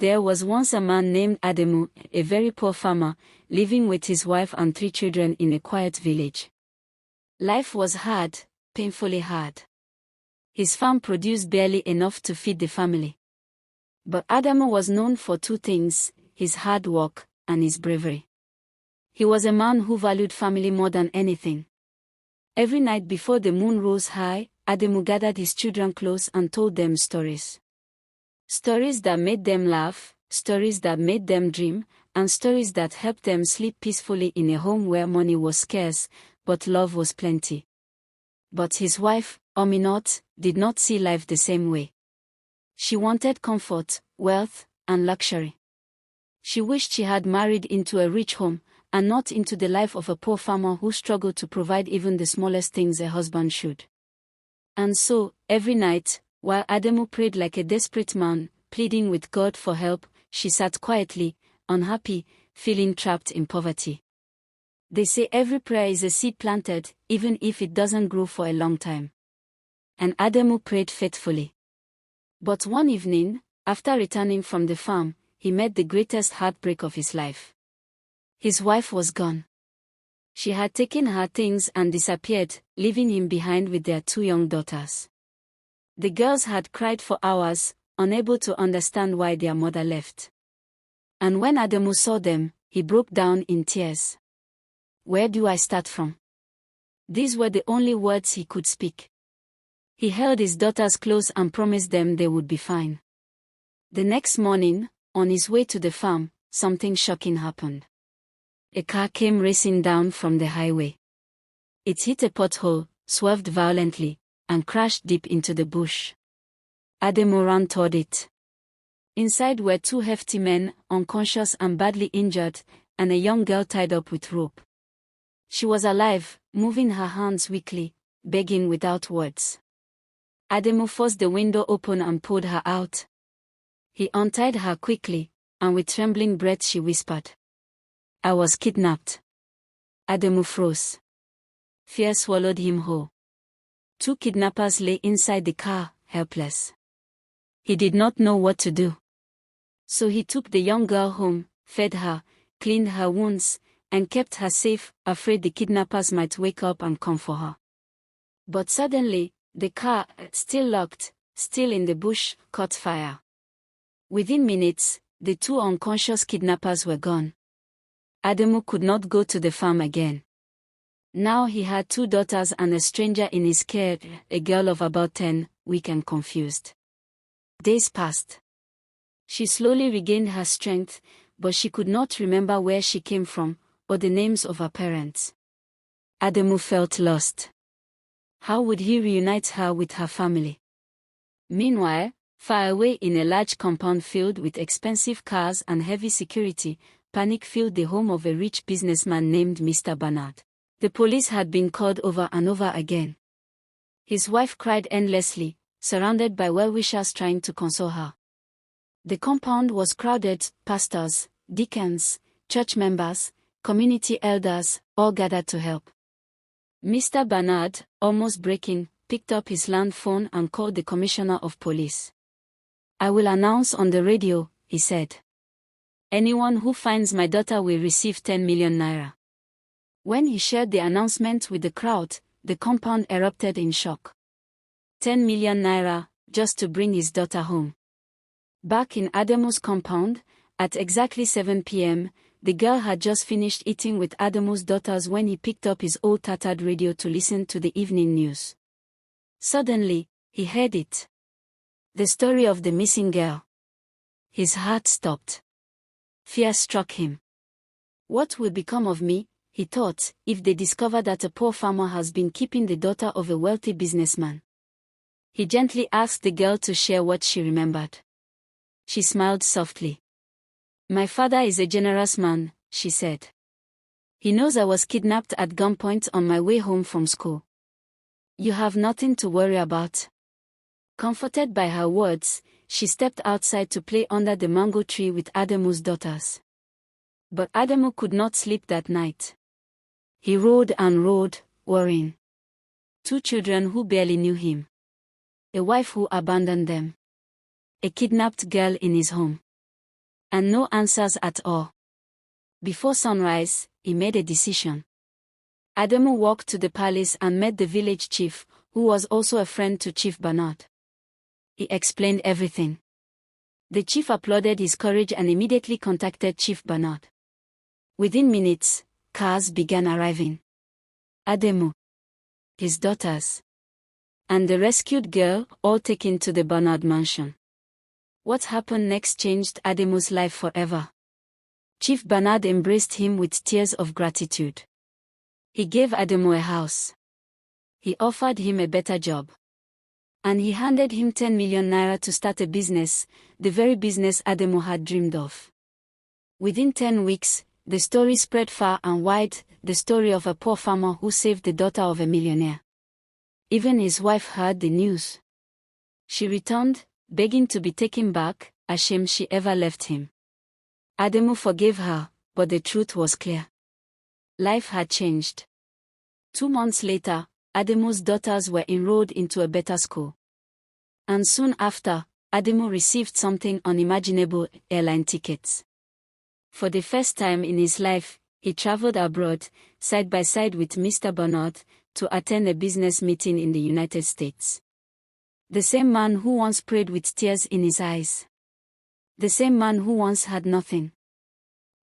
There was once a man named Adamu, a very poor farmer, living with his wife and 3 children in a quiet village. Life was hard, painfully hard. His farm produced barely enough to feed the family. But Adamu was known for 2 things, his hard work and his bravery. He was a man who valued family more than anything. Every night before the moon rose high, Adamu gathered his children close and told them stories. Stories that made them laugh, stories that made them dream, and stories that helped them sleep peacefully in a home where money was scarce, but love was plenty. But his wife, Ominot, did not see life the same way. She wanted comfort, wealth, and luxury. She wished she had married into a rich home, and not into the life of a poor farmer who struggled to provide even the smallest things a husband should. And so, every night, while Adamu prayed like a desperate man, pleading with God for help, she sat quietly, unhappy, feeling trapped in poverty. They say every prayer is a seed planted, even if it doesn't grow for a long time. And Adamu prayed faithfully. But one evening, after returning from the farm, he met the greatest heartbreak of his life. His wife was gone. She had taken her things and disappeared, leaving him behind with their 2 young daughters. The girls had cried for hours, unable to understand why their mother left. And when Adamu saw them, he broke down in tears. "Where do I start from?" These were the only words he could speak. He held his daughters close and promised them they would be fine. The next morning, on his way to the farm, something shocking happened. A car came racing down from the highway. It hit a pothole, swerved violently, and crashed deep into the bush. Adamu ran toward it. Inside were 2 hefty men, unconscious and badly injured, and a young girl tied up with rope. She was alive, moving her hands weakly, begging without words. Adamu forced the window open and pulled her out. He untied her quickly, and with trembling breath she whispered, "I was kidnapped." Adamu froze. Fear swallowed him whole. 2 kidnappers lay inside the car, helpless. He did not know what to do. So he took the young girl home, fed her, cleaned her wounds, and kept her safe, afraid the kidnappers might wake up and come for her. But suddenly, the car, still locked, still in the bush, caught fire. Within minutes, the 2 unconscious kidnappers were gone. Adamu could not go to the farm again. Now he had 2 daughters and a stranger in his care, a girl of about 10, weak and confused. Days passed. She slowly regained her strength, but she could not remember where she came from, or the names of her parents. Adamu felt lost. How would he reunite her with her family? Meanwhile, far away in a large compound filled with expensive cars and heavy security, panic filled the home of a rich businessman named Mr. Bernard. The police had been called over and over again. His wife cried endlessly, surrounded by well-wishers trying to console her. The compound was crowded, pastors, deacons, church members, community elders, all gathered to help. Mr. Bernard, almost breaking, picked up his land phone and called the commissioner of police. "I will announce on the radio," he said. "Anyone who finds my daughter will receive 10 million naira. When he shared the announcement with the crowd, the compound erupted in shock. 10 million naira, just to bring his daughter home. Back in Adamu's compound, at exactly 7 p.m., the girl had just finished eating with Adamu's daughters when he picked up his old tattered radio to listen to the evening news. Suddenly, he heard it. The story of the missing girl. His heart stopped. Fear struck him. What will become of me, he thought, if they discover that a poor farmer has been keeping the daughter of a wealthy businessman? He gently asked the girl to share what she remembered. She smiled softly. "My father is a generous man," she said. "He knows I was kidnapped at gunpoint on my way home from school. You have nothing to worry about." Comforted by her words, she stepped outside to play under the mango tree with Adamu's daughters. But Adamu could not sleep that night. He rode and rode, worrying. 2 children who barely knew him. A wife who abandoned them. A kidnapped girl in his home. And no answers at all. Before sunrise, he made a decision. Adamu walked to the palace and met the village chief, who was also a friend to Chief Bernard. He explained everything. The chief applauded his courage and immediately contacted Chief Bernard. Within minutes, cars began arriving. Adamu, his daughters, and the rescued girl, all taken to the Bernard mansion. What happened next changed Adamu's life forever. Chief Bernard embraced him with tears of gratitude. He gave Adamu a house. He offered him a better job. And he handed him 10 million naira to start a business, the very business Adamu had dreamed of. Within 10 weeks, the story spread far and wide, the story of a poor farmer who saved the daughter of a millionaire. Even his wife heard the news. She returned, begging to be taken back, ashamed she ever left him. Adamu forgave her, but the truth was clear. Life had changed. 2 months later, Adamu's daughters were enrolled into a better school. And soon after, Adamu received something unimaginable: airline tickets. For the first time in his life, he traveled abroad, side by side with Mr. Bernard, to attend a business meeting in the United States. The same man who once prayed with tears in his eyes. The same man who once had nothing.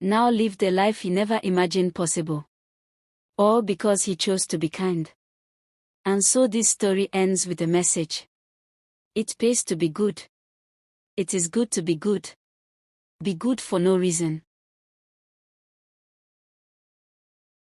Now lived a life he never imagined possible. All because he chose to be kind. And so this story ends with a message. It pays to be good. It is good to be good. Be good for no reason.